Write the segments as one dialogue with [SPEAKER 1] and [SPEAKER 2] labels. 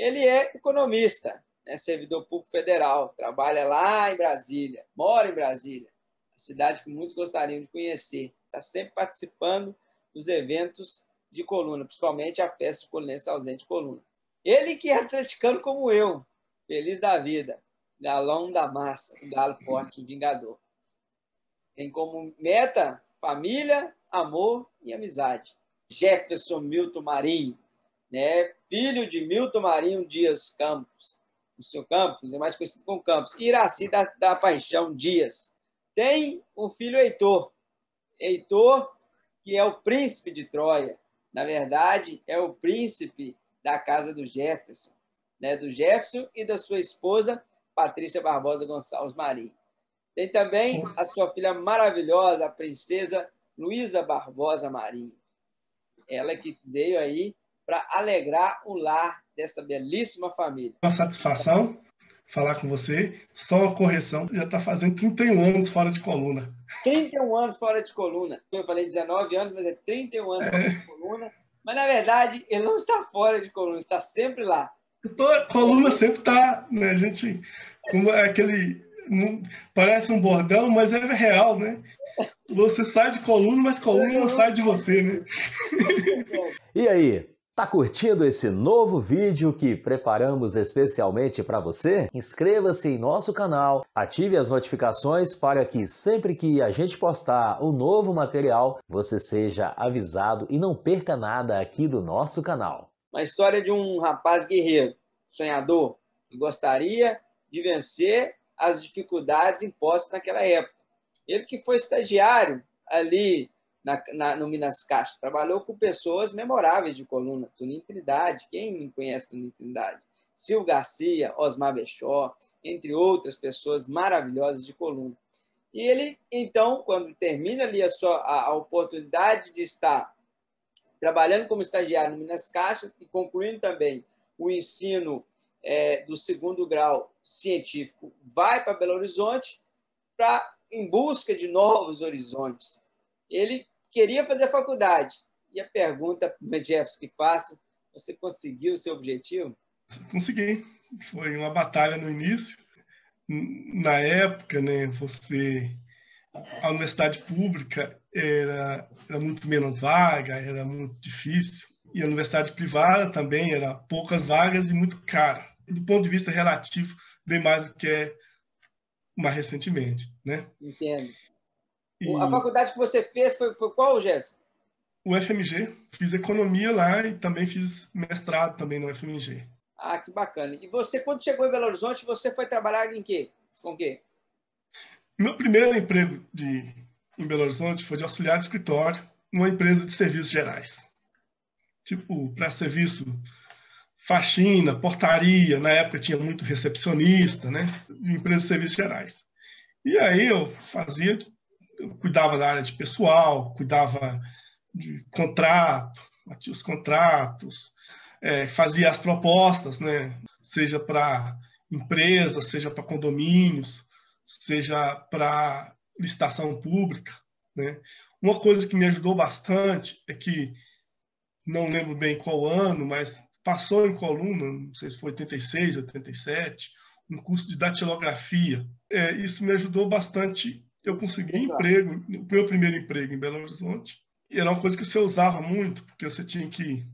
[SPEAKER 1] Ele é economista, né? Servidor público federal, trabalha lá em Brasília, mora em Brasília, a cidade que muitos gostariam de conhecer. Está sempre participando dos eventos de coluna, principalmente a festa de Colinense Ausente de Coluna. Ele que é atleticano como eu, feliz da vida, galão da massa, um galo forte, um vingador. Tem como meta família, amor e amizade. Jefferson Milton Marinho, né? Filho de Milton Marinho Dias Campos. O seu Campos é mais conhecido como Campos. Iraci da Paixão Dias. Tem o filho Heitor. Heitor, que é o príncipe de Troia. Na verdade, é o príncipe da casa do Jefferson, né? Do Jefferson e da sua esposa, Patrícia Barbosa Gonçalves Marinho. Tem também a sua filha maravilhosa, a princesa Luísa Barbosa Marinho. Ela que veio aí para alegrar o lar dessa belíssima família.
[SPEAKER 2] Uma satisfação falar com você. Só uma correção, já está fazendo 31 anos fora de coluna.
[SPEAKER 1] 31 anos fora de coluna. Eu falei 19 anos, mas é 31 anos fora de coluna. Mas, na verdade, ele não está fora de coluna, está sempre lá.
[SPEAKER 2] Coluna sempre está, né, a gente, como é aquele, parece um bordão, mas é real, né? Você sai de coluna, mas coluna não sai de você, né?
[SPEAKER 3] E aí, tá curtindo esse novo vídeo que preparamos especialmente para você? Inscreva-se em nosso canal, ative as notificações para que sempre que a gente postar um novo material, você seja avisado e não perca nada aqui do nosso canal.
[SPEAKER 1] Uma história de um rapaz guerreiro, sonhador, que gostaria de vencer as dificuldades impostas naquela época. Ele que foi estagiário ali no Minas Caixa, trabalhou com pessoas memoráveis de coluna, Toninho Trindade, quem não conhece Toninho Trindade? Sil Garcia, Osmar Bechó, entre outras pessoas maravilhosas de coluna. E ele, então, quando termina ali a oportunidade de estar trabalhando como estagiário no Minas Caixa e concluindo também o ensino do segundo grau científico, vai para Belo Horizonte em busca de novos horizontes. Ele queria fazer faculdade. E a pergunta, Jefferson, que faço, você conseguiu o seu objetivo?
[SPEAKER 2] Consegui. Foi uma batalha no início. Na época, né, a universidade pública era muito menos vaga, era muito difícil. E a universidade privada também era poucas vagas e muito cara. Do ponto de vista relativo, bem mais do que é mais recentemente, né?
[SPEAKER 1] Entendo. A faculdade que você fez foi qual, Gerson?
[SPEAKER 2] O FMG. Fiz economia lá e também fiz mestrado também no FMG.
[SPEAKER 1] Ah, que bacana. E você, quando chegou em Belo Horizonte, você foi trabalhar em quê? Com o quê?
[SPEAKER 2] Meu primeiro emprego em Belo Horizonte foi de auxiliar de escritório numa empresa de serviços gerais. Tipo, para serviço, faxina, portaria. Na época tinha muito recepcionista, né? De empresas de serviços gerais. E aí eu cuidava da área de pessoal, cuidava de contrato, batia os contratos, fazia as propostas, né? Seja para empresas, seja para condomínios, seja para licitação pública, né? Uma coisa que me ajudou bastante é que, não lembro bem qual ano, mas passou em coluna, não sei se foi 86, 87, um curso de datilografia. Isso me ajudou bastante. Eu consegui emprego, o meu primeiro emprego em Belo Horizonte. E era uma coisa que você usava muito, porque você tinha que,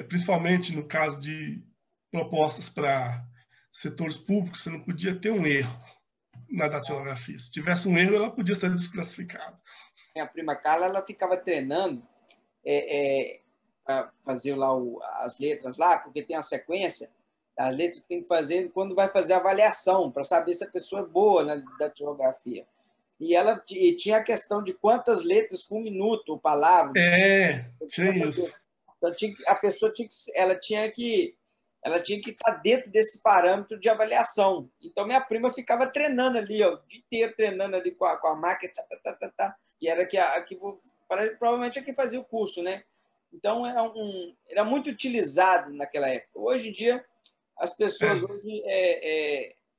[SPEAKER 2] principalmente no caso de propostas para setores públicos, você não podia ter um erro na datilografia. Se tivesse um erro, ela podia ser desclassificada.
[SPEAKER 1] A prima Carla, ela ficava treinando para fazer lá as letras lá, porque tem uma sequência das letras que tem que fazer quando vai fazer a avaliação, para saber se a pessoa é boa na datilografia. E ela tinha a questão de quantas letras por minuto, ou palavra.
[SPEAKER 2] Tinha isso.
[SPEAKER 1] Então, a pessoa tinha que estar dentro desse parâmetro de avaliação. Então, minha prima ficava treinando ali, ó, o dia inteiro treinando ali com a máquina, que era provavelmente a que fazia o curso, né? Então, era muito utilizado naquela época. Hoje em dia, as pessoas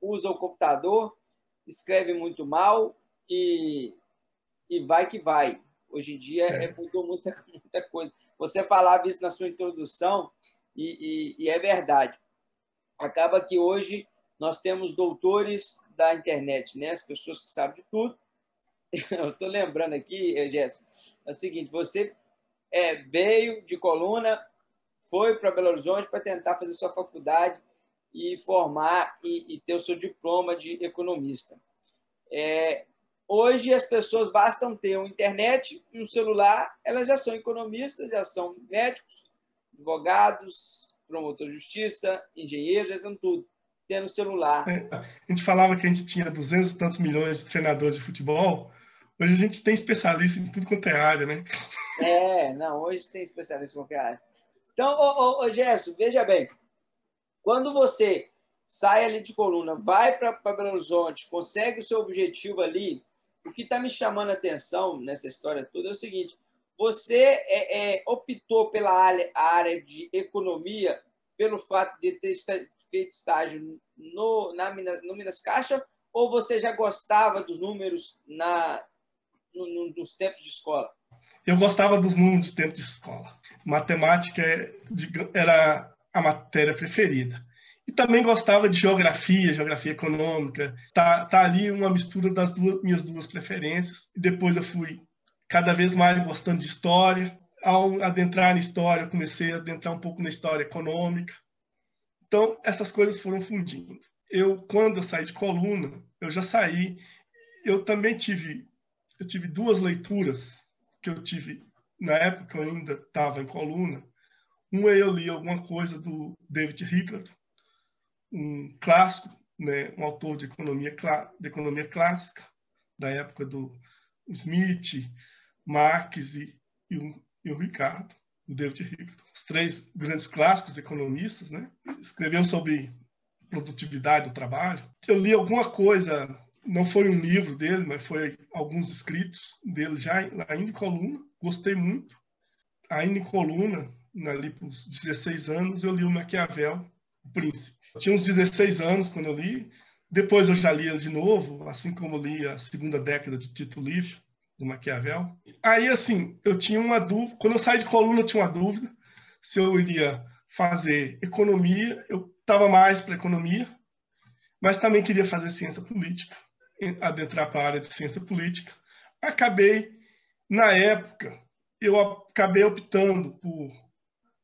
[SPEAKER 1] usam o computador, escrevem muito mal e vai que vai. Hoje em dia mudou muita coisa. Você falava isso na sua introdução e é verdade. Acaba que hoje nós temos doutores da internet, né? As pessoas que sabem de tudo. Eu estou lembrando aqui, Gerson, é o seguinte, você veio de Coluna, foi para Belo Horizonte para tentar fazer sua faculdade e formar e ter o seu diploma de economista. Hoje as pessoas bastam ter uma internet e um celular, elas já são economistas, já são médicos, advogados, promotor de justiça, engenheiros, já são tudo, tendo celular.
[SPEAKER 2] A gente falava que a gente tinha 200 e tantos milhões de treinadores de futebol, hoje a gente tem especialista em tudo quanto é área, né?
[SPEAKER 1] Não, hoje tem especialista em qualquer área. Então, Gerson, veja bem, quando você sai ali de Coluna, vai para Belo Horizonte, consegue o seu objetivo ali, o que está me chamando a atenção nessa história toda é o seguinte, você optou pela área de economia no fato de ter feito estágio no Minas Caixa, ou você já gostava dos números nos tempos de escola?
[SPEAKER 2] Eu gostava dos números de tempo de escola. Matemática era a matéria preferida. E também gostava de geografia econômica. Tá ali uma mistura das minhas duas preferências. E depois eu fui cada vez mais gostando de história. Ao adentrar na história, eu comecei a adentrar um pouco na história econômica. Então, essas coisas foram fundindo. Quando eu saí de Coluna, eu já saí. Eu também tive duas leituras que eu tive na época que eu ainda estava em Coluna. Uma eu li alguma coisa do David Ricardo, um clássico, né, um autor de economia clássica, da época do Smith, Marx e o Ricardo, o David Ricardo. Os três grandes clássicos economistas, né? Escreveu sobre produtividade do trabalho. Eu li alguma coisa, não foi um livro dele, mas foi alguns escritos dele já ainda em Coluna. Gostei muito. Ainda em Coluna, ali por 16 anos, eu li o Maquiavel, O Príncipe. Eu tinha uns 16 anos quando eu li. Depois eu já li ele de novo, assim como eu li a segunda década de Tito Livio, do Maquiavel. Aí, assim, eu tinha uma dúvida. Quando eu saí de Coluna, eu tinha uma dúvida se eu iria fazer economia. Eu estava mais para economia, mas também queria fazer ciência política, adentrar para a área de ciência política. Na época, eu acabei optando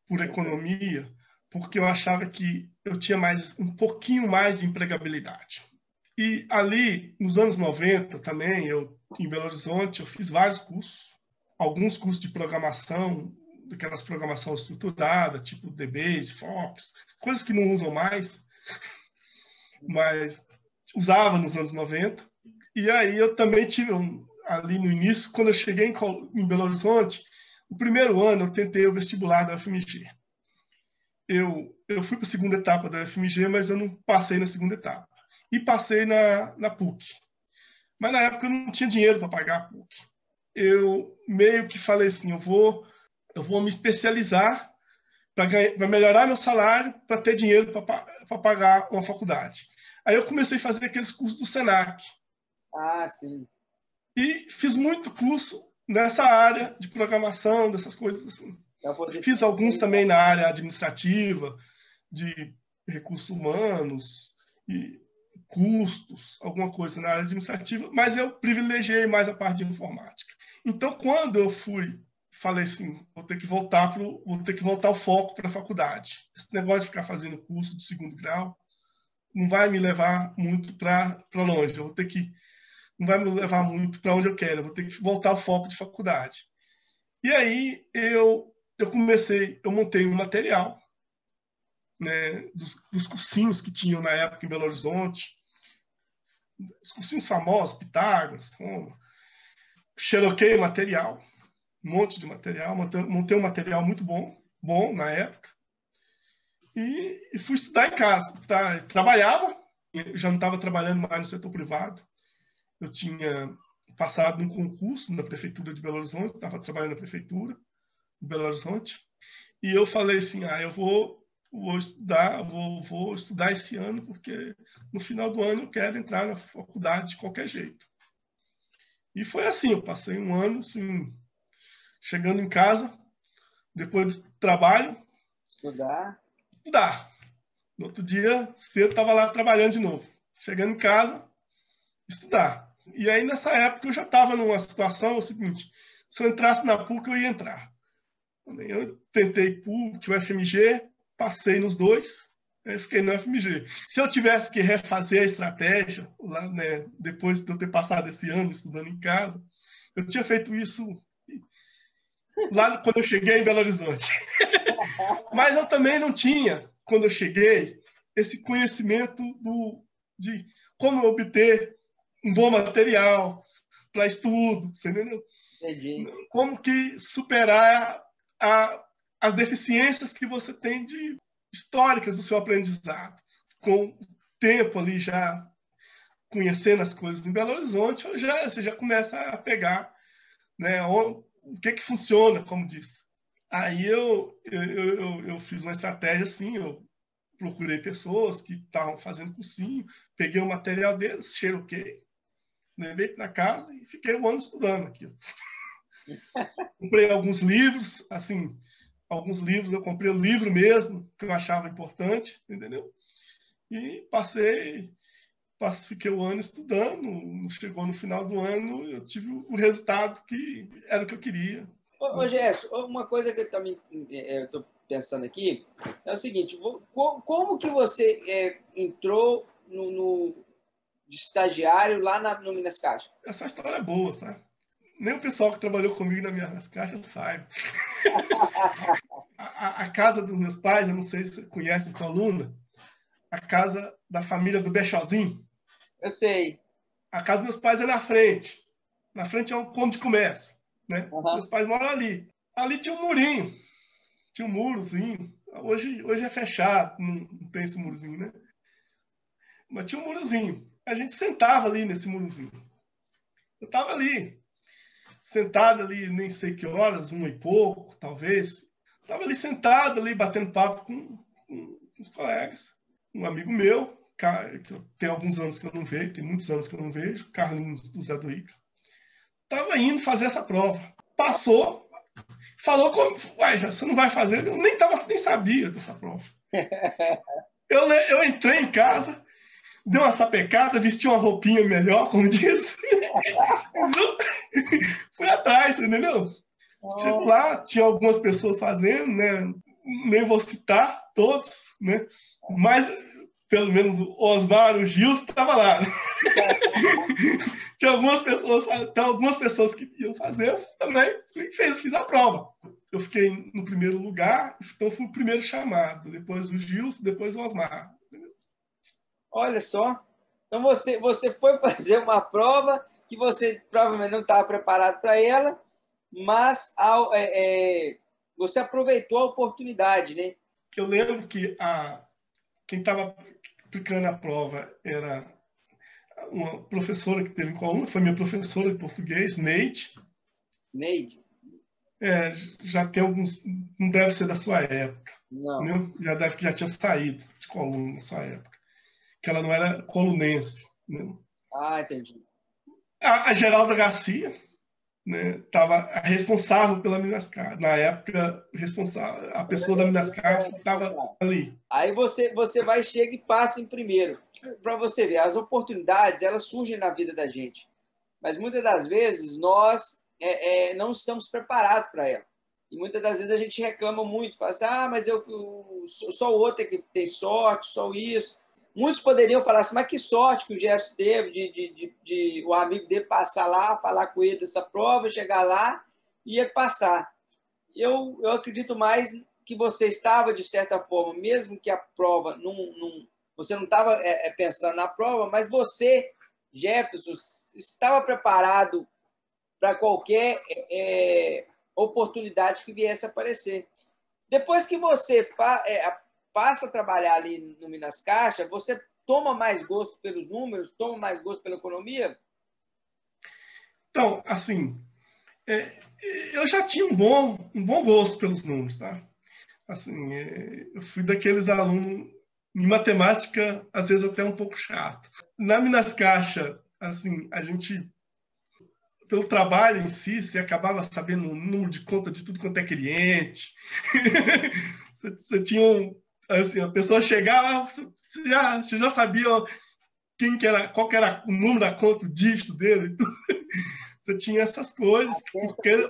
[SPEAKER 2] por economia, porque eu achava que eu tinha um pouquinho mais de empregabilidade. E ali, nos anos 90 também, em Belo Horizonte, eu fiz vários cursos, alguns cursos de programação, daquelas programação estruturada, tipo DBase, Fox, coisas que não usam mais, mas usava nos anos 90. E aí eu também tive ali no início, quando eu cheguei em Belo Horizonte, o primeiro ano eu tentei o vestibular da UFMG. Eu fui para a segunda etapa da UFMG, mas eu não passei na segunda etapa. E passei na PUC. Mas na época eu não tinha dinheiro para pagar a PUC. Eu meio que falei assim, eu vou me especializar para melhorar meu salário, para ter dinheiro para pagar uma faculdade. Aí eu comecei a fazer aqueles cursos do Senac.
[SPEAKER 1] Ah, sim.
[SPEAKER 2] E fiz muito curso nessa área de programação, dessas coisas assim. Fiz alguns também na área administrativa, de recursos humanos e custos, alguma coisa na área administrativa, mas eu privilegiei mais a parte de informática. Então, quando eu falei assim, vou ter que voltar o foco para a faculdade. Esse negócio de ficar fazendo curso de segundo grau não vai me levar muito para longe. Não vai me levar muito para onde eu quero. Eu vou ter que voltar ao foco de faculdade. E aí eu montei um material, né, dos cursinhos que tinham na época em Belo Horizonte, os cursinhos famosos, Pitágoras, Roma. Xeroquei o material, um monte de material, montei um material muito bom na época, e fui estudar em casa. Trabalhava, eu já não estava trabalhando mais no setor privado, eu tinha passado num concurso na prefeitura de Belo Horizonte, estava trabalhando na prefeitura de Belo Horizonte, e eu falei assim, eu vou estudar esse ano, porque no final do ano eu quero entrar na faculdade de qualquer jeito. E foi assim, eu passei um ano, assim, chegando em casa, depois do trabalho,
[SPEAKER 1] estudar.
[SPEAKER 2] estudar. No outro dia, cedo, estava lá trabalhando de novo. Chegando em casa, estudar. E aí, nessa época, eu já estava numa situação, o seguinte, se eu entrasse na PUC, eu ia entrar. Eu tentei PUC, o FMG, passei nos dois, fiquei no FMG. Se eu tivesse que refazer a estratégia, lá, né, depois de eu ter passado esse ano estudando em casa, eu tinha feito isso lá quando eu cheguei em Belo Horizonte. Mas eu também não tinha, quando eu cheguei, esse conhecimento de como obter um bom material para estudo, você entendeu?
[SPEAKER 1] Entendi.
[SPEAKER 2] Como que superar as deficiências que você tem de históricas do seu aprendizado. Com o tempo ali já conhecendo as coisas em Belo Horizonte, você já começa a pegar, né, o que funciona, como disse. Aí eu fiz uma estratégia assim, eu procurei pessoas que estavam fazendo cursinho, peguei o material deles, xeroquei, levei para casa e fiquei um ano estudando aquilo. Comprei alguns livros, assim, alguns livros, eu comprei o livro mesmo, que eu achava importante, entendeu? E fiquei o ano estudando, chegou no final do ano, eu tive o resultado que era o que eu queria.
[SPEAKER 1] Ô Gerson, uma coisa que eu também estou pensando aqui é o seguinte, como que você entrou de estagiário lá no Minas Caixa?
[SPEAKER 2] Essa história é boa, sabe? Nem o pessoal que trabalhou comigo na Minas Caixa sabe. A casa dos meus pais, eu não sei se você conhece Coluna, a casa da família do Bechozinho.
[SPEAKER 1] Eu sei.
[SPEAKER 2] A casa dos meus pais é na frente. Na frente é um ponto de comércio, né?
[SPEAKER 1] Uhum.
[SPEAKER 2] Meus pais moram ali. Ali tinha um murinho. Tinha um murozinho. Hoje é fechado, não tem esse murozinho, né? Mas tinha um murozinho. A gente sentava ali nesse murozinho. Eu estava ali, sentado ali, nem sei que horas, 1h pouco, talvez. Estava ali sentado, ali, batendo papo com os colegas. Um amigo meu, que tem alguns anos que eu não vejo, tem muitos anos que eu não vejo, Carlinhos do Zé do Ica. Estava indo fazer essa prova. Passou, falou como, uai, já, você não vai fazer? Eu nem sabia dessa prova. Eu entrei em casa, dei uma sapecada, vesti uma roupinha melhor, como diz. Fui atrás, entendeu? Chego lá, tinha algumas pessoas fazendo, né? Nem vou citar todos, né? Mas pelo menos o Osmar, o Gilson, estava lá. Né? Tinha algumas pessoas que iam fazer, eu também fiz a prova. Eu fiquei no primeiro lugar, então fui o primeiro chamado. Depois o Gilson, depois o Osmar.
[SPEAKER 1] Olha só. Então você foi fazer uma prova que você provavelmente não estava preparado para ela, mas você aproveitou a oportunidade, né?
[SPEAKER 2] Eu lembro que quem estava aplicando a prova era uma professora que teve em Coluna, foi minha professora de português, Neide.
[SPEAKER 1] Neide?
[SPEAKER 2] Já tem alguns, não deve ser da sua época.
[SPEAKER 1] Não.
[SPEAKER 2] Né? Já tinha saído de Coluna na sua época. Que ela não era colunense. Né?
[SPEAKER 1] Ah, entendi.
[SPEAKER 2] A Geralda Garcia, né, estava responsável pela Minas Caixa. Na época, a pessoa da Minas Caixa estava ali.
[SPEAKER 1] Aí você vai, chega e passa em primeiro. Para você ver, as oportunidades, elas surgem na vida da gente. Mas muitas das vezes nós não estamos preparados para ela. E muitas das vezes a gente reclama muito, fala assim, mas só o outro é que tem sorte, só isso. Muitos poderiam falar assim, mas que sorte que o Gerson teve de o amigo dele passar lá, falar com ele dessa prova, chegar lá e ele passar. Eu acredito mais que você estava, de certa forma, mesmo que a prova, você não estava pensando na prova, mas você, Jefferson, estava preparado para qualquer oportunidade que viesse a aparecer. Depois que você passa a trabalhar ali no Minas Caixa, você toma mais gosto pelos números, toma mais gosto pela economia?
[SPEAKER 2] Então, assim, eu já tinha um bom gosto pelos números, tá? Assim, eu fui daqueles alunos em matemática, às vezes até um pouco chato. Na Minas Caixa, assim, a gente, pelo trabalho em si, você acabava sabendo o número de conta de tudo quanto é cliente. Você tinha Assim, a pessoa chegava, você já sabia quem que era, qual que era o número da conta, o dígito dele. Você tinha essas coisas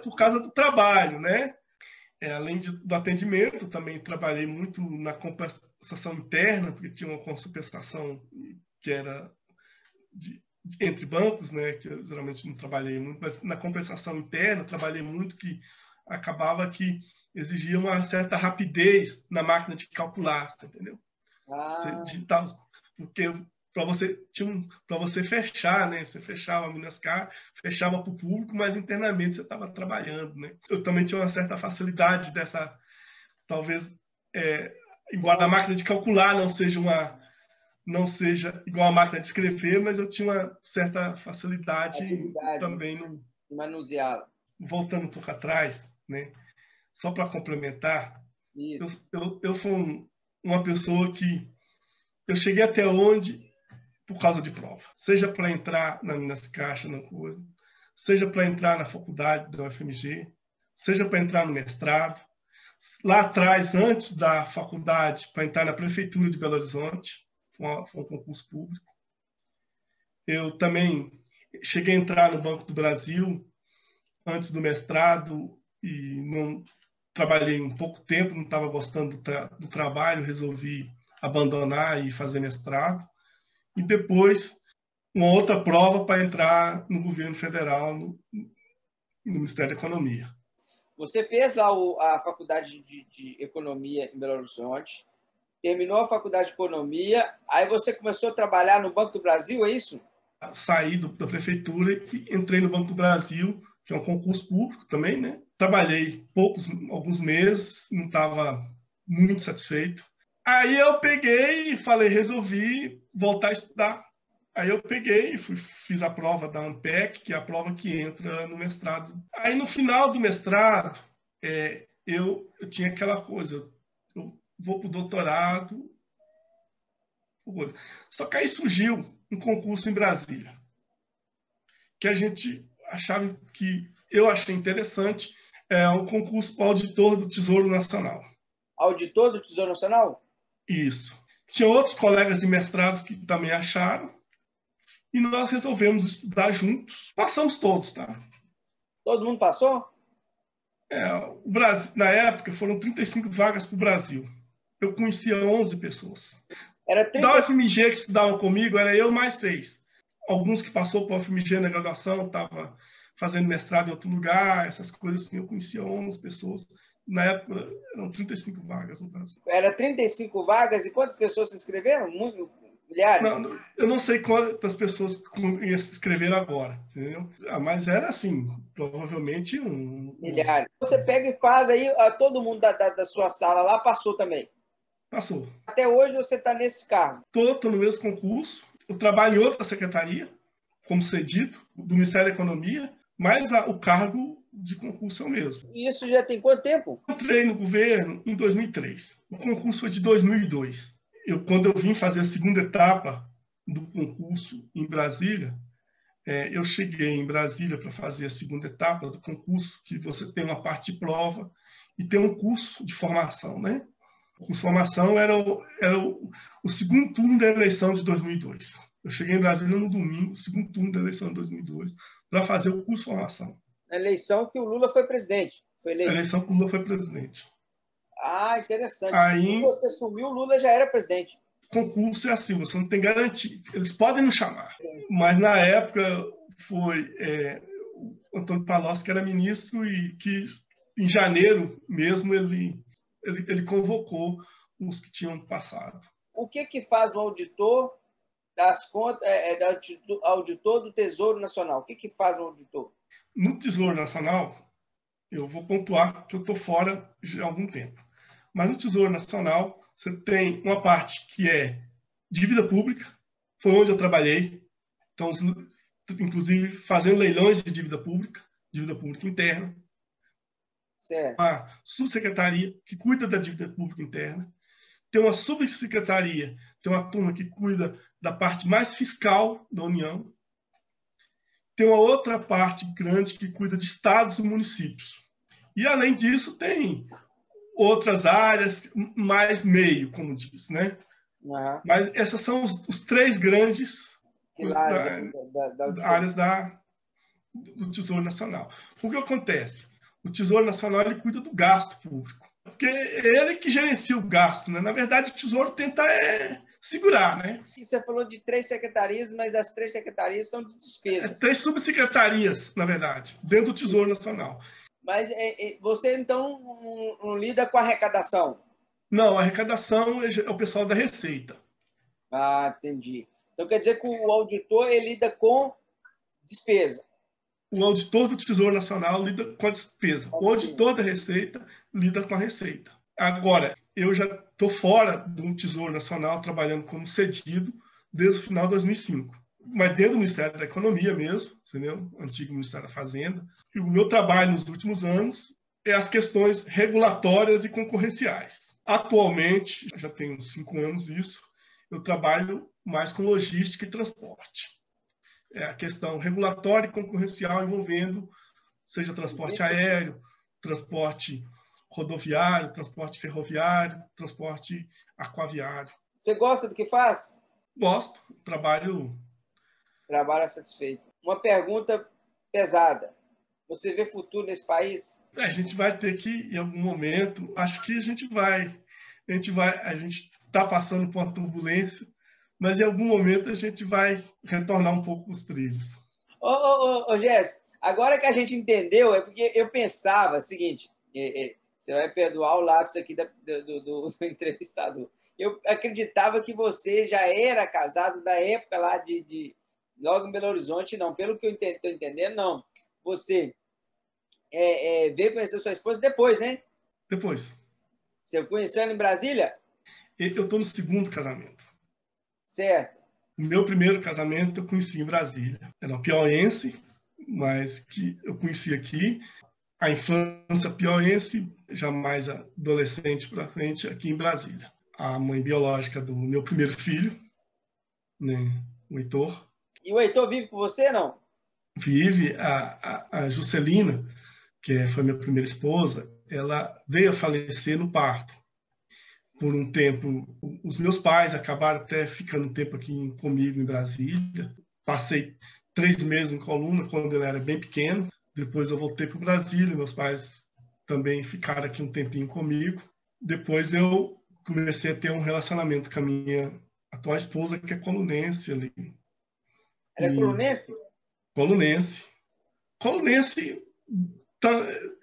[SPEAKER 2] por causa do trabalho, né? Além do atendimento, também trabalhei muito na compensação interna, porque tinha uma compensação que era entre bancos, né? Que eu geralmente não trabalhei muito, mas na compensação interna trabalhei muito, que acabava que exigia uma certa rapidez na máquina de calcular, entendeu? Você digitar, porque para você fechar, né? Você fechava a Minascar, fechava para o público, mas internamente você estava trabalhando, né? Eu também tinha uma certa facilidade dessa, talvez, embora a máquina de calcular não seja igual a máquina de escrever, mas eu tinha uma certa facilidade também no
[SPEAKER 1] manuseá-la.
[SPEAKER 2] Voltando um pouco atrás, né? Só para complementar, eu fui uma pessoa que eu cheguei até onde por causa de prova. Seja para entrar na Minas Caixa, na coisa, seja para entrar na faculdade da UFMG, seja para entrar no mestrado. Lá atrás, antes da faculdade, para entrar na Prefeitura de Belo Horizonte, foi um concurso público. Eu também cheguei a entrar no Banco do Brasil antes do mestrado e não trabalhei um pouco tempo, não estava gostando do trabalho, resolvi abandonar e fazer mestrado. E depois, uma outra prova para entrar no governo federal, no Ministério da Economia.
[SPEAKER 1] Você fez lá a faculdade de Economia em Belo Horizonte, terminou a faculdade de Economia, aí você começou a trabalhar no Banco do Brasil, é isso?
[SPEAKER 2] Saí da prefeitura e entrei no Banco do Brasil, que é um concurso público também, né? Trabalhei alguns meses, não estava muito satisfeito. Aí eu peguei e falei, resolvi voltar a estudar. Aí eu peguei e fiz a prova da ANPEC, que é a prova que entra no mestrado. Aí no final do mestrado, eu tinha aquela coisa, eu vou para o doutorado. Só que aí surgiu um concurso em Brasília, que a gente achava que eu achei interessante, um concurso para auditor do Tesouro Nacional.
[SPEAKER 1] Auditor do Tesouro Nacional?
[SPEAKER 2] Isso. Tinha outros colegas de mestrado que também acharam, e nós resolvemos estudar juntos. Passamos todos, tá?
[SPEAKER 1] Todo mundo passou?
[SPEAKER 2] O Brasil, na época, foram 35 vagas para o Brasil. Eu conhecia 11 pessoas. Da UFMG que estudavam comigo, era eu mais 6. Alguns que passou para a UFMG na graduação, estava fazendo mestrado em outro lugar, essas coisas assim. Eu conhecia 11 pessoas. Na época, eram 35 vagas no Brasil.
[SPEAKER 1] Era 35 vagas e quantas pessoas se inscreveram? Milhares?
[SPEAKER 2] Não, eu não sei quantas pessoas se inscreveram agora, entendeu? Mas era assim, provavelmente
[SPEAKER 1] milhares. Você pega e faz aí, todo mundo da sua sala lá passou também?
[SPEAKER 2] Passou.
[SPEAKER 1] Até hoje você está nesse cargo?
[SPEAKER 2] Estou no mesmo concurso. Eu trabalho em outra secretaria, como cedido, do Ministério da Economia, mas o cargo de concurso é o mesmo.
[SPEAKER 1] E isso já tem quanto tempo?
[SPEAKER 2] Entrei no governo em 2003. O concurso foi de 2002. Quando eu vim fazer a segunda etapa do concurso em Brasília, eu cheguei em Brasília para fazer a segunda etapa do concurso, que você tem uma parte de prova e tem um curso de formação, né? O curso de formação era o segundo turno da eleição de 2002. Eu cheguei em Brasília no domingo, segundo turno da eleição de 2002, para fazer o curso de formação.
[SPEAKER 1] Na eleição que o Lula foi presidente. Foi eleito.
[SPEAKER 2] A eleição que o Lula foi presidente.
[SPEAKER 1] Ah, interessante.
[SPEAKER 2] Aí,
[SPEAKER 1] quando você sumiu, o Lula já era presidente.
[SPEAKER 2] Concurso é assim, você não tem garantia. Eles podem nos chamar, mas na época foi o Antônio Palocci que era ministro e que em janeiro mesmo ele convocou os que tinham passado.
[SPEAKER 1] O que faz o auditor das contas, auditor do Tesouro Nacional? O que faz o auditor?
[SPEAKER 2] No Tesouro Nacional, eu vou pontuar que eu estou fora já há algum tempo. Mas no Tesouro Nacional, você tem uma parte que é dívida pública, foi onde eu trabalhei, então, inclusive fazendo leilões de dívida pública interna.
[SPEAKER 1] Certo.
[SPEAKER 2] Uma subsecretaria que cuida da dívida pública interna, tem uma subsecretaria, tem uma turma que cuida da parte mais fiscal da União, tem uma outra parte grande que cuida de estados e municípios. E, além disso, tem outras áreas, mais meio, como diz, né?
[SPEAKER 1] Uhum.
[SPEAKER 2] Mas essas são os três grandes áreas do Tesouro Nacional. O que acontece? O Tesouro Nacional ele cuida do gasto público, porque é ele que gerencia o gasto, né? Na verdade, o Tesouro tenta segurar, né?
[SPEAKER 1] E você falou de 3 secretarias, mas as 3 secretarias são de despesa.
[SPEAKER 2] 3 subsecretarias, na verdade, dentro do Tesouro Nacional.
[SPEAKER 1] Mas você, então, não lida com a arrecadação?
[SPEAKER 2] Não, a arrecadação é o pessoal da Receita.
[SPEAKER 1] Ah, entendi. Então, quer dizer que o auditor ele lida com despesa.
[SPEAKER 2] O auditor do Tesouro Nacional lida com a despesa. O auditor da Receita lida com a Receita. Agora, eu já estou fora do Tesouro Nacional, trabalhando como cedido, desde o final de 2005. Mas dentro do Ministério da Economia mesmo, entendeu? O antigo Ministério da Fazenda. E o meu trabalho nos últimos anos é as questões regulatórias e concorrenciais. Atualmente, já tenho 5 anos isso, eu trabalho mais com logística e transporte. É a questão regulatória e concorrencial envolvendo, seja transporte aéreo, transporte rodoviário, transporte ferroviário, transporte aquaviário.
[SPEAKER 1] Você gosta do que faz?
[SPEAKER 2] Gosto, trabalho...
[SPEAKER 1] Trabalha satisfeito. Uma pergunta pesada. Você vê futuro nesse país?
[SPEAKER 2] A gente vai ter que, em algum momento, acho que a gente está passando por uma turbulência, mas em algum momento a gente vai retornar um pouco os trilhos.
[SPEAKER 1] Ô, Jéssica, agora que a gente entendeu, é porque eu pensava o seguinte, você vai perdoar o lápis aqui do entrevistador. Eu acreditava que você já era casado da época lá logo em Belo Horizonte, não. Pelo que eu estou entendendo, não. Você veio conhecer sua esposa depois, né?
[SPEAKER 2] Depois.
[SPEAKER 1] Você conheceu ela em Brasília?
[SPEAKER 2] Eu estou no segundo casamento.
[SPEAKER 1] Certo.
[SPEAKER 2] O meu primeiro casamento eu conheci em Brasília. Era um piauiense, mas que eu conheci aqui. A infância piauiense, jamais adolescente para frente, aqui em Brasília. A mãe biológica do meu primeiro filho, né, o Heitor.
[SPEAKER 1] E o Heitor vive com você, não?
[SPEAKER 2] Vive. A Juscelina, que foi minha primeira esposa, ela veio a falecer no parto. Por um tempo, os meus pais acabaram até ficando um tempo aqui comigo em Brasília. Passei 3 meses em Coluna, quando ele era bem pequeno. Depois eu voltei para o Brasília, meus pais também ficaram aqui um tempinho comigo. Depois eu comecei a ter um relacionamento com a minha atual esposa, que é colunense ali.
[SPEAKER 1] Ela é colunense?
[SPEAKER 2] Colunense. Colunense tá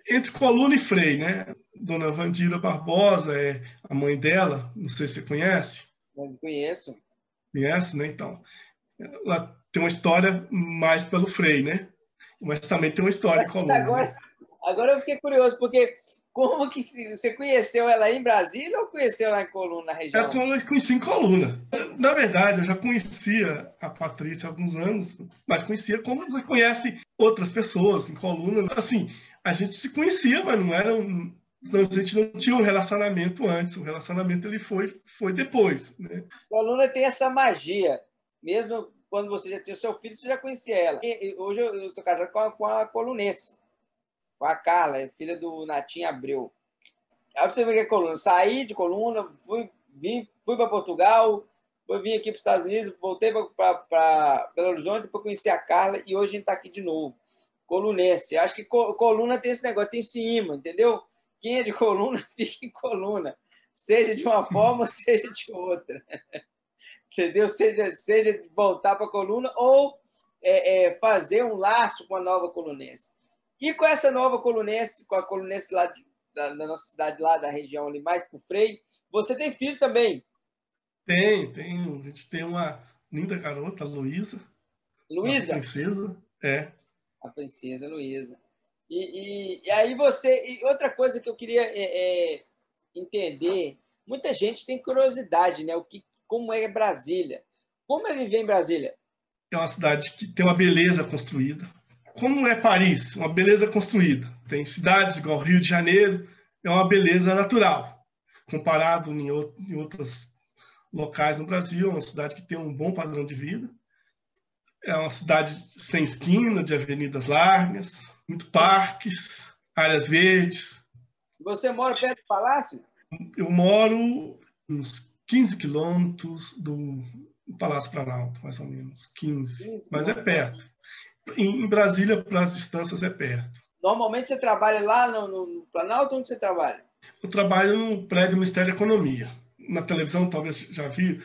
[SPEAKER 2] entre Coluna e Frei, né? Dona Vandira Barbosa é a mãe dela, não sei se você conhece.
[SPEAKER 1] Não conheço.
[SPEAKER 2] Conhece, né? Então, ela tem uma história mais pelo Frei, né? Mas também tem uma história em Coluna.
[SPEAKER 1] Agora eu fiquei curioso, porque como que você conheceu ela em Brasília ou conheceu ela em Coluna, na região?
[SPEAKER 2] Eu conheci em Coluna. Na verdade, eu já conhecia a Patrícia há alguns anos, mas conhecia como você conhece outras pessoas em Coluna. Assim, a gente se conhecia, mas não era a gente não tinha um relacionamento antes. O relacionamento ele foi depois, né?
[SPEAKER 1] Coluna tem essa magia. Mesmo quando você já tinha o seu filho, você já conhecia ela. Hoje eu sou casado com a colunense, com a Carla, filha do Natinho Abreu. Aí você vê que é Coluna. Saí de Coluna, fui para Portugal, vim aqui para os Estados Unidos, voltei para Belo Horizonte para conhecer a Carla e hoje a gente está aqui de novo. Colunense. Acho que Coluna tem esse negócio, tem esse imã, entendeu? Quem é de Coluna, fica em Coluna. Seja de uma forma, seja de outra. Entendeu? Seja voltar para a Coluna ou fazer um laço com a nova colunense. E com essa nova colunense, com a colunense lá da nossa cidade, lá da região ali, mais para o Frei, você tem filho também?
[SPEAKER 2] Tem. A gente tem uma linda garota, a Luísa.
[SPEAKER 1] Luísa?
[SPEAKER 2] A princesa,
[SPEAKER 1] A princesa Luísa. E aí você... E outra coisa que eu queria entender, muita gente tem curiosidade, né? Como é Brasília? Como é viver em Brasília?
[SPEAKER 2] É uma cidade que tem uma beleza construída. Como é Paris? Uma beleza construída. Tem cidades igual Rio de Janeiro, é uma beleza natural. Comparado em outros locais no Brasil, é uma cidade que tem um bom padrão de vida. É uma cidade sem esquina, de avenidas largas, muito parques, áreas verdes.
[SPEAKER 1] Você mora perto do Palácio?
[SPEAKER 2] Eu moro uns 15 quilômetros do Palácio Planalto, mais ou menos, 15,
[SPEAKER 1] 15
[SPEAKER 2] mas é
[SPEAKER 1] quilômetros.
[SPEAKER 2] perto. Em Brasília, para as distâncias, é perto.
[SPEAKER 1] Normalmente você trabalha lá no Planalto, onde você trabalha?
[SPEAKER 2] Eu trabalho no prédio do Ministério da Economia. Na televisão, talvez já viu,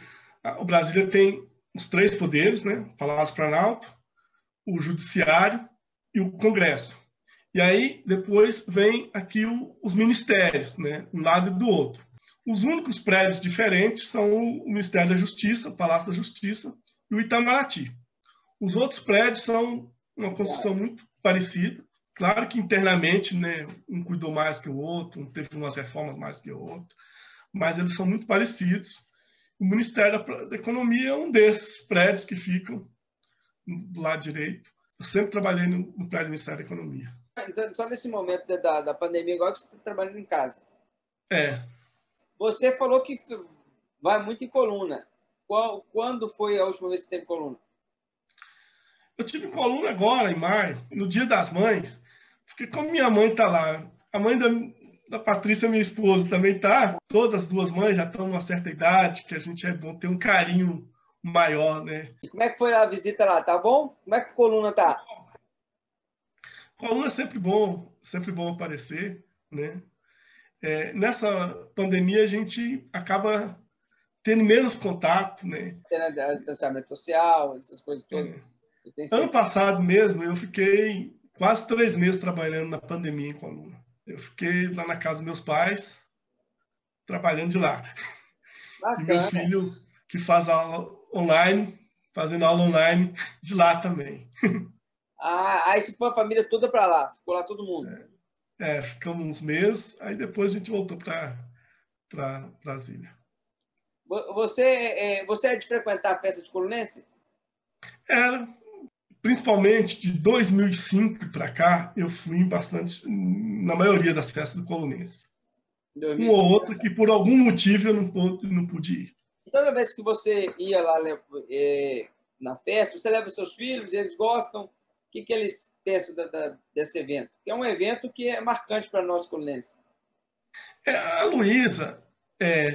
[SPEAKER 2] o Brasília tem os 3 poderes, né? O Palácio Planalto, o Judiciário e o Congresso. E aí, depois, vem aqui os ministérios, né? Um lado e do outro. Os únicos prédios diferentes são o Ministério da Justiça, o Palácio da Justiça e o Itamaraty. Os outros prédios são uma construção muito parecida. Claro que internamente, né, um cuidou mais que o outro, um teve umas reformas mais que o outro, mas eles são muito parecidos. O Ministério da Economia é um desses prédios que ficam do lado direito. Eu sempre trabalhei no prédio do Ministério da Economia.
[SPEAKER 1] Então, só nesse momento da pandemia, agora que você está trabalhando em casa.
[SPEAKER 2] É.
[SPEAKER 1] Você falou que vai muito em coluna. Quando foi a última vez que você teve coluna?
[SPEAKER 2] Eu tive coluna agora, em maio, no Dia das Mães, porque como minha mãe está lá, a mãe da Patrícia, minha esposa, também está, todas as 2 mães já estão numa certa idade, que a gente é bom ter um carinho maior, né?
[SPEAKER 1] E como é que foi a visita lá? Tá bom? Como é que a coluna tá?
[SPEAKER 2] Coluna é sempre bom aparecer, né? Nessa pandemia a gente acaba tendo menos contato, né?
[SPEAKER 1] Distanciamento social, essas coisas todas.
[SPEAKER 2] Ano passado mesmo eu fiquei quase 3 meses trabalhando na pandemia em coluna. Eu fiquei lá na casa dos meus pais, trabalhando de lá. E meu
[SPEAKER 1] Bacana.
[SPEAKER 2] filho, que faz aula online, fazendo aula online de lá também.
[SPEAKER 1] Aí se foi a família toda para lá, ficou lá todo mundo.
[SPEAKER 2] Ficamos uns meses, aí depois a gente voltou para Brasília.
[SPEAKER 1] Você é de frequentar a festa de colunense?
[SPEAKER 2] Era, principalmente de 2005 para cá, eu fui bastante, na maioria das festas do colunense. Um ou outro que por algum motivo eu não pude ir.
[SPEAKER 1] E toda vez que você ia lá na festa, você leva seus filhos, eles gostam? O que eles pensam desse evento? Que é um evento que é marcante para nós colunenses.
[SPEAKER 2] A Luísa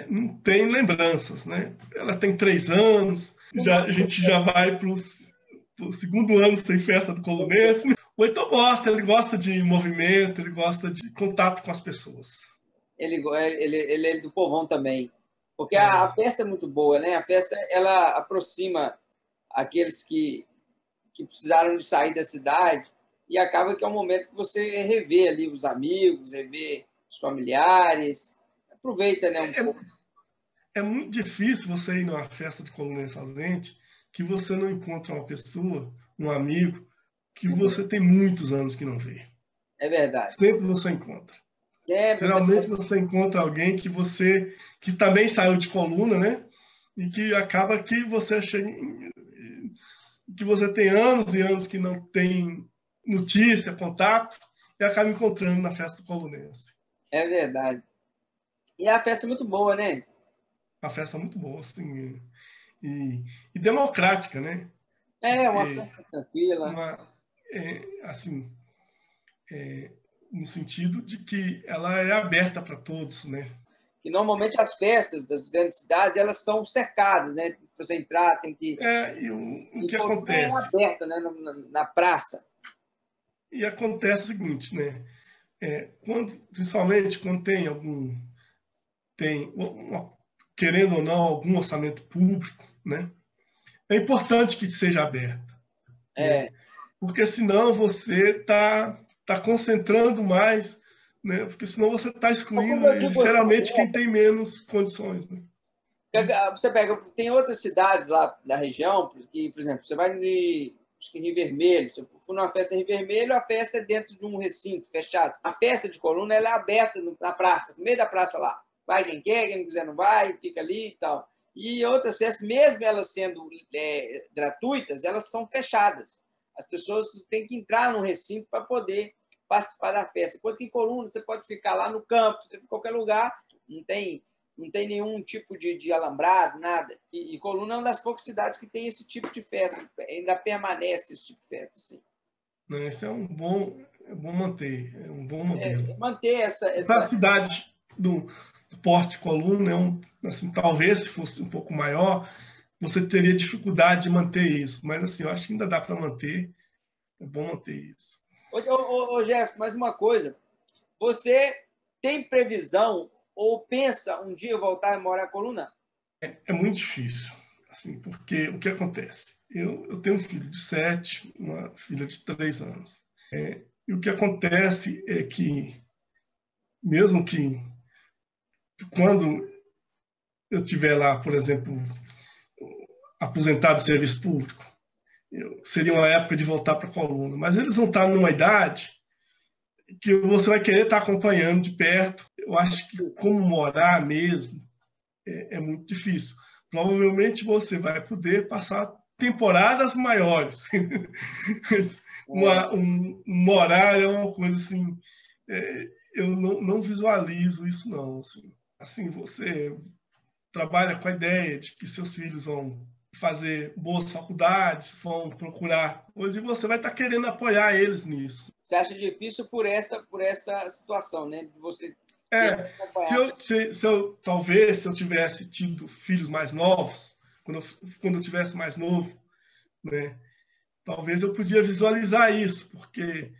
[SPEAKER 2] não tem lembranças, né? Ela tem 3 anos, a gente já vai para o 2º ano sem festa do colunense. O Heitor gosta, ele gosta de movimento, ele gosta de contato com as pessoas.
[SPEAKER 1] Ele é do povão também. Porque a festa é muito boa, né? A festa, ela aproxima aqueles que precisaram de sair da cidade e acaba que é um momento que você revê ali os amigos, revê os familiares. Aproveita, né, um pouco.
[SPEAKER 2] É muito difícil você ir numa festa de colunense ausente que você não encontra uma pessoa, um amigo, que você tem muitos anos que não vê.
[SPEAKER 1] É verdade.
[SPEAKER 2] Sempre você encontra.
[SPEAKER 1] Sempre.
[SPEAKER 2] Geralmente você encontra alguém que também saiu de coluna, né? E que acaba que você que você tem anos e anos que não tem notícia, contato, e acaba encontrando na festa do colunense.
[SPEAKER 1] É verdade. E a festa é muito boa, né?
[SPEAKER 2] Uma festa muito boa, assim, e democrática, né?
[SPEAKER 1] É uma festa tranquila.
[SPEAKER 2] Assim, no sentido de que ela é aberta para todos, né?
[SPEAKER 1] Que normalmente as festas das grandes cidades, elas são cercadas, né? Para você entrar, tem que...
[SPEAKER 2] E o que acontece?
[SPEAKER 1] É aberta, né? Na praça.
[SPEAKER 2] E acontece o seguinte, né? Principalmente quando querendo ou não, algum orçamento público, né? É importante que seja aberto. Né? Porque senão você está concentrando mais, né? Porque senão você está excluindo geralmente quem tem menos condições. Né?
[SPEAKER 1] Você pega, tem outras cidades lá da região, que, por exemplo, você vai em Rio Vermelho, se eu for numa festa em Rio Vermelho, a festa é dentro de um recinto fechado. A festa de coluna ela é aberta na praça, no meio da praça lá. Vai quem quer, quem não quiser não vai, fica ali e tal. E outras festas, mesmo elas sendo gratuitas, elas são fechadas. As pessoas têm que entrar no recinto para poder participar da festa. Enquanto que em coluna você pode ficar lá no campo, você fica em qualquer lugar, não tem nenhum tipo de alambrado, nada. E Coluna é uma das poucas cidades que tem esse tipo de festa. Ainda permanece esse tipo de festa, sim.
[SPEAKER 2] Esse é um bom É bom manter, é um bom modelo.
[SPEAKER 1] Manter essa...
[SPEAKER 2] Para a cidade do porte coluna, assim, talvez se fosse um pouco maior, você teria dificuldade de manter isso. Mas assim, eu acho que ainda dá para manter. É bom manter isso.
[SPEAKER 1] Ô, Jefferson, mais uma coisa. Você tem previsão ou pensa um dia voltar a morar em Coluna?
[SPEAKER 2] É muito difícil, assim, porque o que acontece? Eu tenho um filho de 7, uma filha de 3 anos. E o que acontece é que, mesmo que quando eu estiver lá, por exemplo, aposentado do serviço público, seria uma época de voltar para a coluna. Mas eles vão estar numa idade que você vai querer estar acompanhando de perto. Eu acho que como morar mesmo é muito difícil. Provavelmente você vai poder passar temporadas maiores. Morar é uma coisa assim, eu não visualizo isso não. Assim, você trabalha com a ideia de que seus filhos vão fazer boas faculdades, vão procurar coisas, e você vai estar querendo apoiar eles nisso.
[SPEAKER 1] Você acha difícil por essa situação, né? De você
[SPEAKER 2] talvez se eu tivesse tido filhos mais novos, quando eu tivesse mais novo, né? Talvez eu podia visualizar isso, porque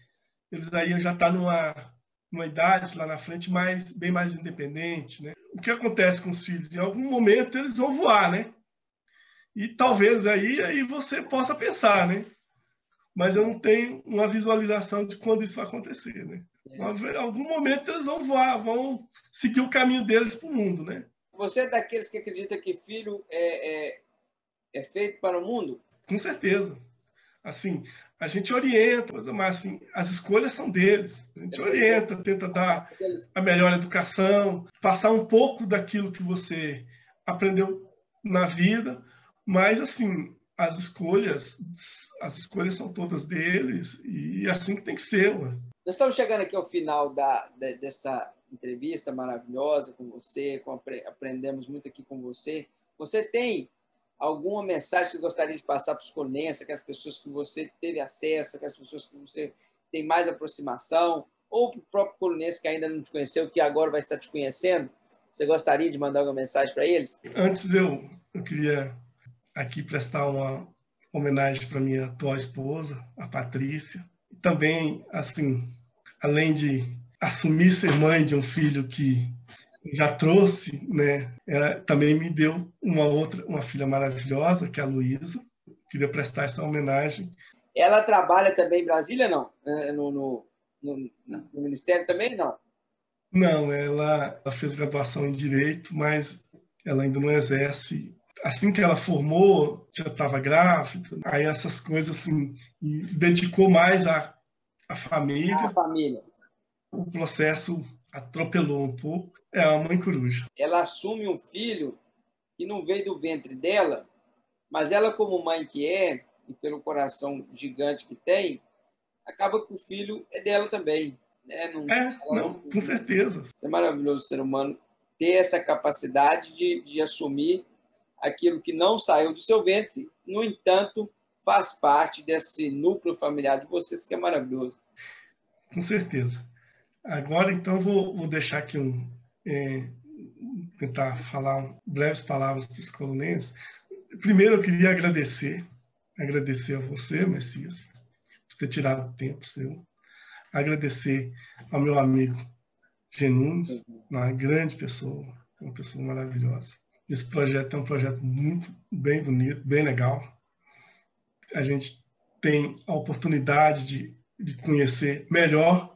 [SPEAKER 2] eles aí já estão numa idade lá na frente bem mais independente, né? O que acontece com os filhos? Em algum momento eles vão voar, né? E talvez aí você possa pensar, né? Mas eu não tenho uma visualização de quando isso vai acontecer, né? Em algum momento eles vão voar, vão seguir o caminho deles para o mundo, né?
[SPEAKER 1] Você é daqueles que acredita que filho é feito para o mundo?
[SPEAKER 2] Com certeza. Assim, a gente orienta, mas assim, as escolhas são deles. A gente orienta, tenta dar a melhor educação, passar um pouco daquilo que você aprendeu na vida, mas assim, as escolhas são todas deles e é assim que tem que ser. Ué.
[SPEAKER 1] Nós estamos chegando aqui ao final dessa entrevista maravilhosa com você, aprendemos muito aqui com você. Você tem alguma mensagem que você gostaria de passar para os colunenses, aquelas pessoas que você teve acesso, aquelas pessoas que você tem mais aproximação, ou para o próprio colunense que ainda não te conheceu, que agora vai estar te conhecendo? Você gostaria de mandar alguma mensagem para eles?
[SPEAKER 2] Antes eu queria aqui prestar uma homenagem para minha atual esposa, a Patrícia. Também, assim, além de assumir ser mãe de um filho que já trouxe, né? Ela também me deu uma filha maravilhosa, que é a Luísa. Queria prestar essa homenagem.
[SPEAKER 1] Ela trabalha também em Brasília, não? No Ministério também, não?
[SPEAKER 2] Não, ela fez graduação em Direito, mas ela ainda não exerce. Assim que ela formou, já estava grávida, aí essas coisas assim, e dedicou mais à família.
[SPEAKER 1] A família.
[SPEAKER 2] O processo atropelou um pouco. É a mãe coruja.
[SPEAKER 1] Ela assume um filho que não veio do ventre dela, mas ela, como mãe que é, e pelo coração gigante que tem, acaba que o filho é dela também. Né?
[SPEAKER 2] Com certeza.
[SPEAKER 1] Isso é maravilhoso, o ser humano ter essa capacidade de assumir aquilo que não saiu do seu ventre, no entanto, faz parte desse núcleo familiar de vocês, que é maravilhoso.
[SPEAKER 2] Com certeza. Agora, então, vou deixar aqui tentar falar breves palavras para os colunenses. Primeiro, eu queria agradecer a você, Messias, por ter tirado o tempo seu. Agradecer ao meu amigo Genunes, uma grande pessoa, uma pessoa maravilhosa. Esse projeto é um projeto muito bem bonito, bem legal. A gente tem a oportunidade de conhecer melhor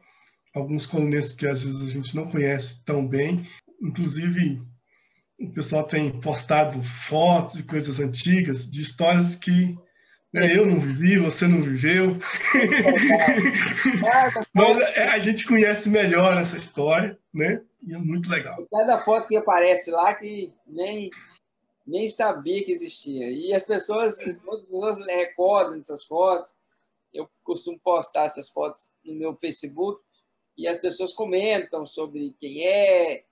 [SPEAKER 2] alguns colunenses que às vezes a gente não conhece tão bem. Inclusive, o pessoal tem postado fotos e coisas antigas de histórias que eu não vivi, você não viveu. Mas a gente conhece melhor essa história, né? E é muito legal.
[SPEAKER 1] Cada foto que aparece lá que nem sabia que existia. E muitas pessoas recordam dessas fotos. Eu costumo postar essas fotos no meu Facebook e as pessoas comentam sobre quem é.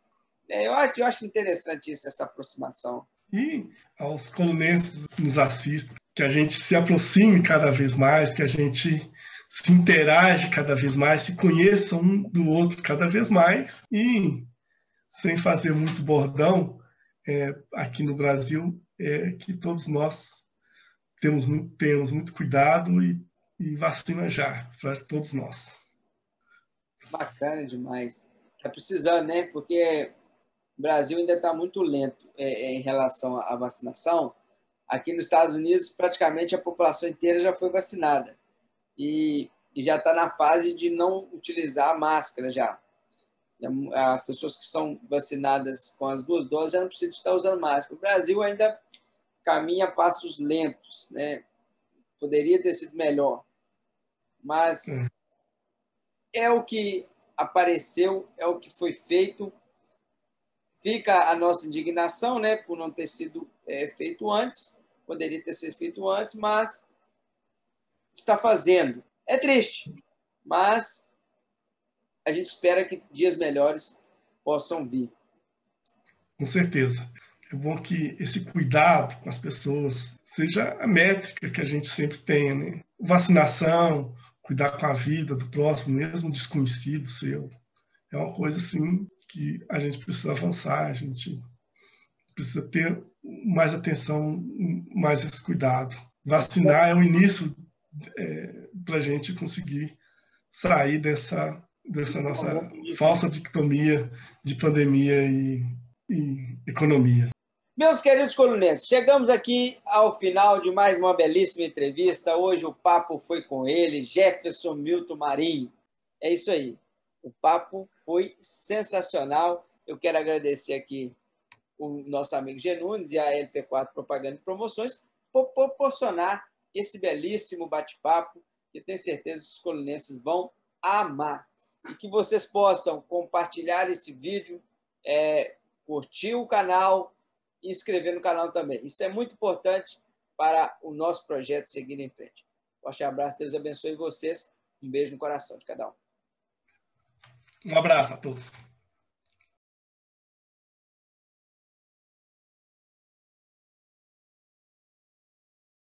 [SPEAKER 1] Eu acho interessante isso, essa aproximação.
[SPEAKER 2] E aos colunenses que nos assistem, que a gente se aproxime cada vez mais, que a gente se interage cada vez mais, se conheça um do outro cada vez mais e, sem fazer muito bordão, aqui no Brasil, que todos nós temos muito cuidado e vacina já, para todos nós.
[SPEAKER 1] Bacana demais. Está precisando, né? Porque o Brasil ainda está muito lento em relação à vacinação. Aqui nos Estados Unidos, praticamente a população inteira já foi vacinada. E já está na fase de não utilizar a máscara já. As pessoas que são vacinadas com as 2 doses já não precisam estar usando máscara. O Brasil ainda caminha a passos lentos, né? Poderia ter sido melhor. Mas é o que apareceu, é o que foi feito. Fica a nossa indignação, né, por não ter sido feito antes. Poderia ter sido feito antes, mas está fazendo. É triste, mas a gente espera que dias melhores possam vir.
[SPEAKER 2] Com certeza. É bom que esse cuidado com as pessoas seja a métrica que a gente sempre tenha, né? Vacinação, cuidar com a vida do próximo, mesmo desconhecido seu. É uma coisa assim que a gente precisa avançar, a gente precisa ter mais atenção, mais esse cuidado. Vacinar é o início para a gente conseguir sair dessa nossa falsa dicotomia de pandemia e economia.
[SPEAKER 1] Meus queridos colunenses, chegamos aqui ao final de mais uma belíssima entrevista. Hoje o papo foi com ele, Jefferson Milton Marinho. É isso aí. O papo foi sensacional. Eu quero agradecer aqui o nosso amigo Genunes e a LP4 Propaganda e Promoções por proporcionar esse belíssimo bate-papo que eu tenho certeza que os colunenses vão amar. E que vocês possam compartilhar esse vídeo, curtir o canal e inscrever no canal também. Isso é muito importante para o nosso projeto seguir em frente. Forte abraço, Deus abençoe vocês. Um beijo no coração de cada um.
[SPEAKER 2] Um abraço a todos.